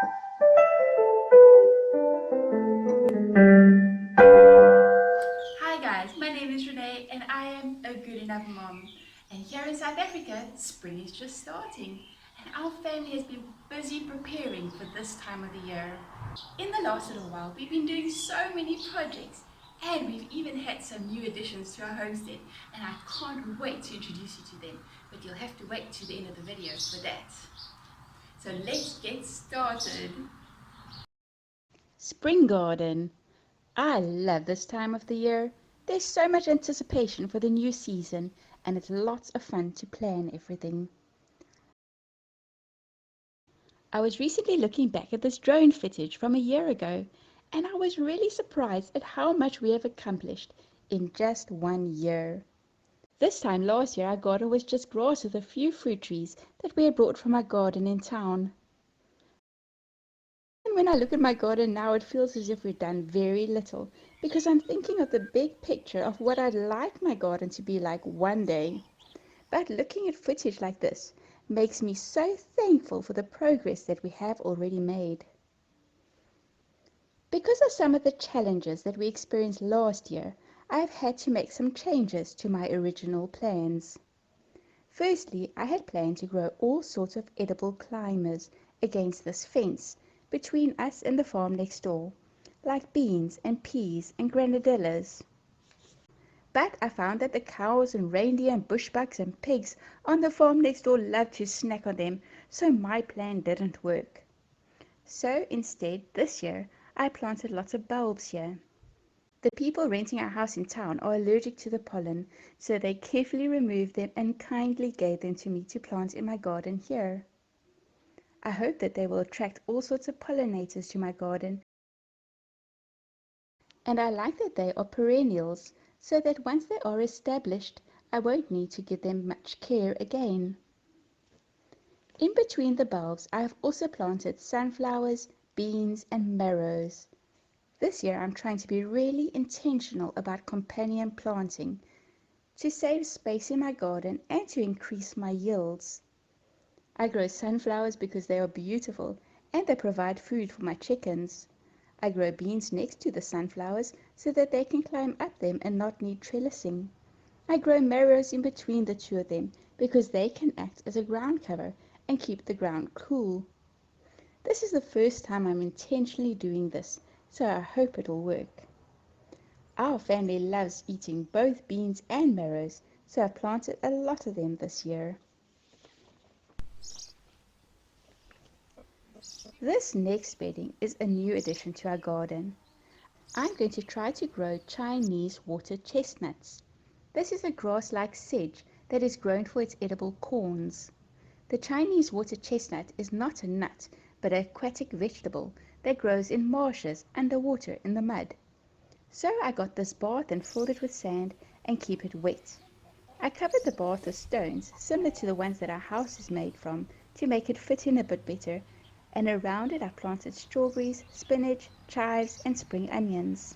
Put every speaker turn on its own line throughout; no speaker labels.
Hi guys, my name is Renee and I am a good enough mom. And here in South Africa, spring is just starting and our family has been busy preparing for this time of the year. In the last little while, we've been doing so many projects and we've even had some new additions to our homestead and I can't wait to introduce you to them, but you'll have to wait to the end of the video for that. So let's get started.
Spring garden. I love this time of the year. There's so much anticipation for the new season, and it's lots of fun to plan everything. I was recently looking back at this drone footage from a year ago, and I was really surprised at how much we have accomplished in just 1 year. This time last year, our garden was just grass with a few fruit trees that we had brought from our garden in town. And when I look at my garden now, it feels as if we've done very little because I'm thinking of the big picture of what I'd like my garden to be like one day. But looking at footage like this makes me so thankful for the progress that we have already made. Because of some of the challenges that we experienced last year, I've had to make some changes to my original plans. Firstly, I had planned to grow all sorts of edible climbers against this fence between us and the farm next door, like beans and peas and grenadillas. But I found that the cows and reindeer and bushbucks and pigs on the farm next door loved to snack on them, so my plan didn't work. So instead, this year, I planted lots of bulbs here. The people renting our house in town are allergic to the pollen, so they carefully removed them and kindly gave them to me to plant in my garden here. I hope that they will attract all sorts of pollinators to my garden, and I like that they are perennials, so that once they are established, I won't need to give them much care again. In between the bulbs, I have also planted sunflowers, beans, and marrows. This year I'm trying to be really intentional about companion planting to save space in my garden and to increase my yields. I grow sunflowers because they are beautiful and they provide food for my chickens. I grow beans next to the sunflowers so that they can climb up them and not need trellising. I grow marrows in between the two of them because they can act as a ground cover and keep the ground cool. This is the first time I'm intentionally doing this, so I hope it'll work. Our family loves eating both beans and marrows, so I've planted a lot of them this year. This next bedding is a new addition to our garden. I'm going to try to grow Chinese water chestnuts. This is a grass-like sedge that is grown for its edible corns. The Chinese water chestnut is not a nut, but an aquatic vegetable that grows in marshes, underwater in the mud. So I got this bath and filled it with sand and keep it wet. I covered the bath with stones, similar to the ones that our house is made from, to make it fit in a bit better, and around it I planted strawberries, spinach, chives, and spring onions.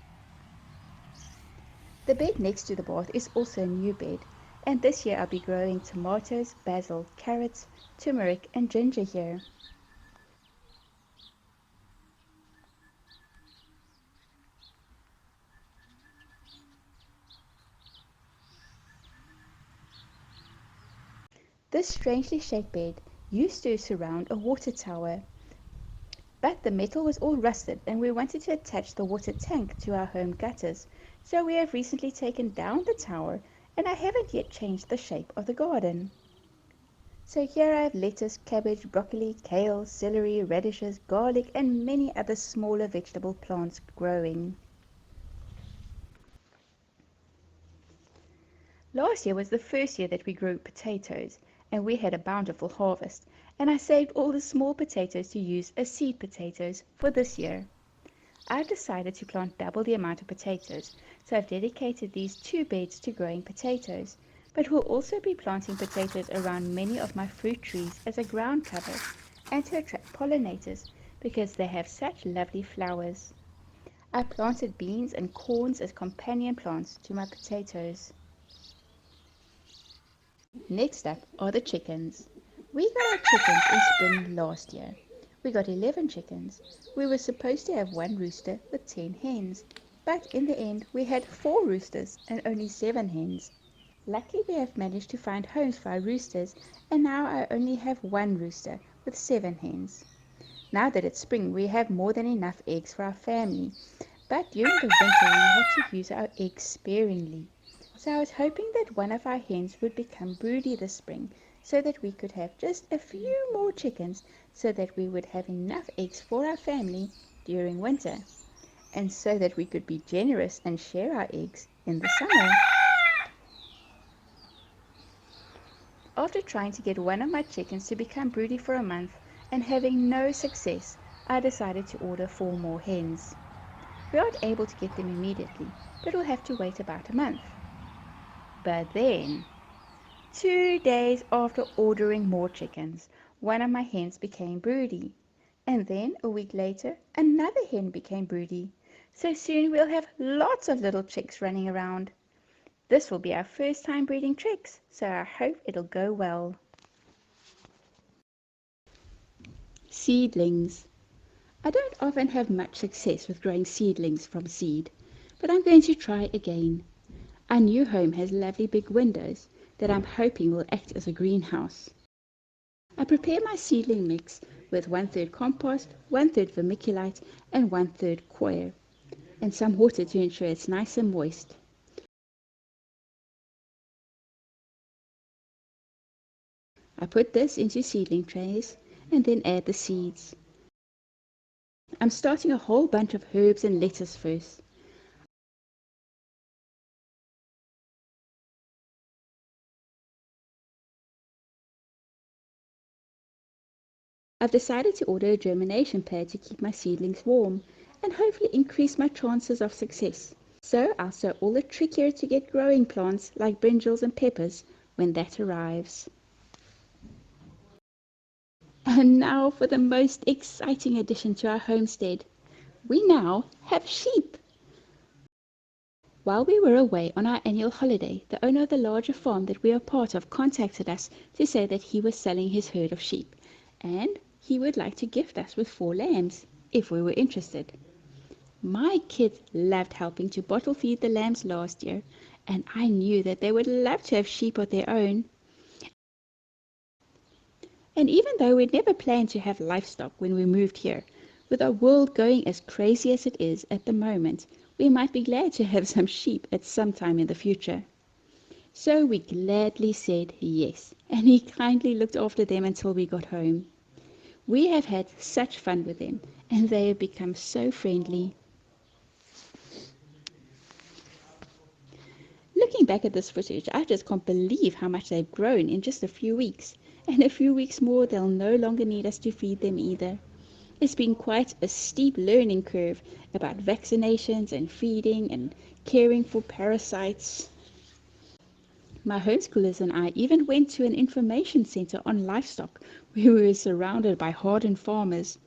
The bed next to the bath is also a new bed, and this year I'll be growing tomatoes, basil, carrots, turmeric, and ginger here. This strangely shaped bed used to surround a water tower, but the metal was all rusted and we wanted to attach the water tank to our home gutters, so we have recently taken down the tower and I haven't yet changed the shape of the garden. So here I have lettuce, cabbage, broccoli, kale, celery, radishes, garlic, and many other smaller vegetable plants growing. Last year was the first year that we grew potatoes, and we had a bountiful harvest, and I saved all the small potatoes to use as seed potatoes for this year. I've decided to plant double the amount of potatoes, so I've dedicated these two beds to growing potatoes, but we'll also be planting potatoes around many of my fruit trees as a ground cover and to attract pollinators because they have such lovely flowers. I planted beans and corns as companion plants to my potatoes. Next up are the chickens. We got our chickens in spring last year. We got 11 chickens. We were supposed to have one rooster with 10 hens, but in the end we had 4 roosters and only 7 hens. Luckily we have managed to find homes for our roosters, and now I only have one rooster with 7 hens. Now that it's spring, we have more than enough eggs for our family, but during the winter we had to use our eggs sparingly. So I was hoping that one of our hens would become broody this spring, so that we could have just a few more chickens, so that we would have enough eggs for our family during winter, and so that we could be generous and share our eggs in the summer. After trying to get one of my chickens to become broody for a month and having no success, I decided to order 4 more hens. We aren't able to get them immediately, but we'll have to wait about a month. But then, 2 days after ordering more chickens, one of my hens became broody. And then, a week later, another hen became broody. So soon we'll have lots of little chicks running around. This will be our first time breeding chicks, so I hope it'll go well. Seedlings. I don't often have much success with growing seedlings from seed, but I'm going to try again. Our new home has lovely big windows that I'm hoping will act as a greenhouse. I prepare my seedling mix with 1/3 compost, 1/3 vermiculite and 1/3 coir, and some water to ensure it's nice and moist. I put this into seedling trays and then add the seeds. I'm starting a whole bunch of herbs and lettuce first. I've decided to order a germination pad to keep my seedlings warm and hopefully increase my chances of success. So I'll sow all the trickier to get growing plants like brinjals and peppers when that arrives. And now for the most exciting addition to our homestead. We now have sheep. While we were away on our annual holiday, the owner of the larger farm that we are part of contacted us to say that he was selling his herd of sheep, and he would like to gift us with 4 lambs, if we were interested. My kids loved helping to bottle feed the lambs last year, and I knew that they would love to have sheep of their own. And even though we'd never planned to have livestock when we moved here, with our world going as crazy as it is at the moment, we might be glad to have some sheep at some time in the future. So we gladly said yes, and he kindly looked after them until we got home. We have had such fun with them, and they have become so friendly. Looking back at this footage, I just can't believe how much they've grown in just a few weeks. And a few weeks more, they'll no longer need us to feed them either. It's been quite a steep learning curve about vaccinations and feeding and caring for parasites. My homeschoolers and I even went to an information center on livestock where we were surrounded by hardened farmers.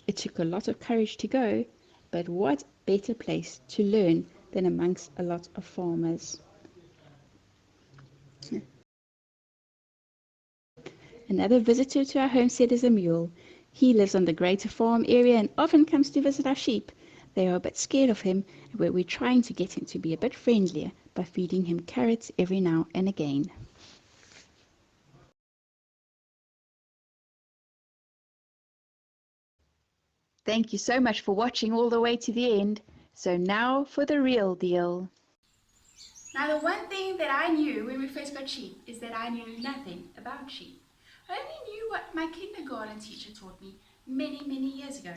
It took a lot of courage to go, but what better place to learn than amongst a lot of farmers? Another visitor to our homestead is a mule. He lives on the greater farm area and often comes to visit our sheep. They are a bit scared of him, but we're trying to get him to be a bit friendlier by feeding him carrots every now and again. Thank you so much for watching all the way to the end. So now for the real deal.
Now, the one thing that I knew when we first got sheep is that I knew nothing about sheep. I only knew what my kindergarten teacher taught me many, many years ago.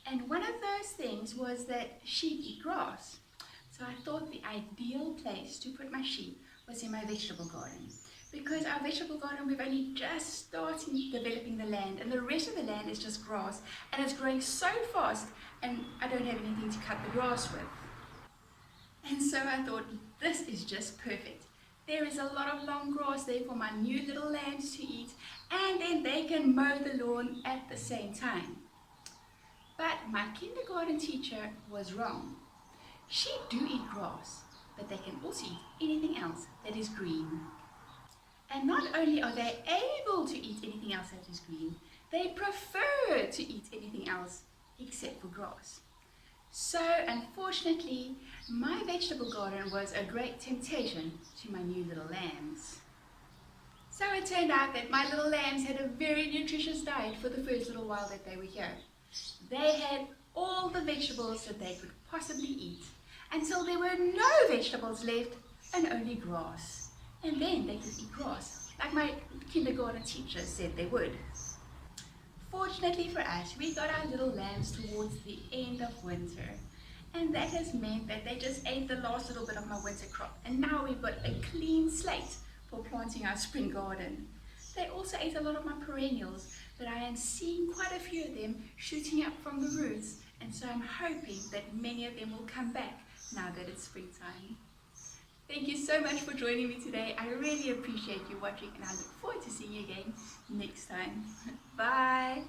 And one of those things was that sheep eat grass. So I thought the ideal place to put my sheep was in my vegetable garden. Because our vegetable garden, we've only just started developing the land, and the rest of the land is just grass, and it's growing so fast, and I don't have anything to cut the grass with. And so I thought, this is just perfect. There is a lot of long grass there for my new little lambs to eat, and then they can mow the lawn at the same time. But my kindergarten teacher was wrong. Sheep do eat grass, but they can also eat anything else that is green. And not only are they able to eat anything else that is green, They prefer to eat anything else except for grass. So unfortunately, my vegetable garden was a great temptation to my new little lambs. So it turned out that my little lambs had a very nutritious diet for the first little while that they were here. They had all the vegetables that they could possibly eat until there were no vegetables left and only grass. And then they could eat grass, like my kindergarten teacher said they would. Fortunately for us, we got our little lambs towards the end of winter. And that has meant that they just ate the last little bit of my winter crop. And now we've got a clean slate for planting our spring garden. They also ate a lot of my perennials, but I am seeing quite a few of them shooting up from the roots. And so I'm hoping that many of them will come back now that it's springtime. Thank you so much for joining me today. I really appreciate you watching and I look forward to seeing you again next time. Bye!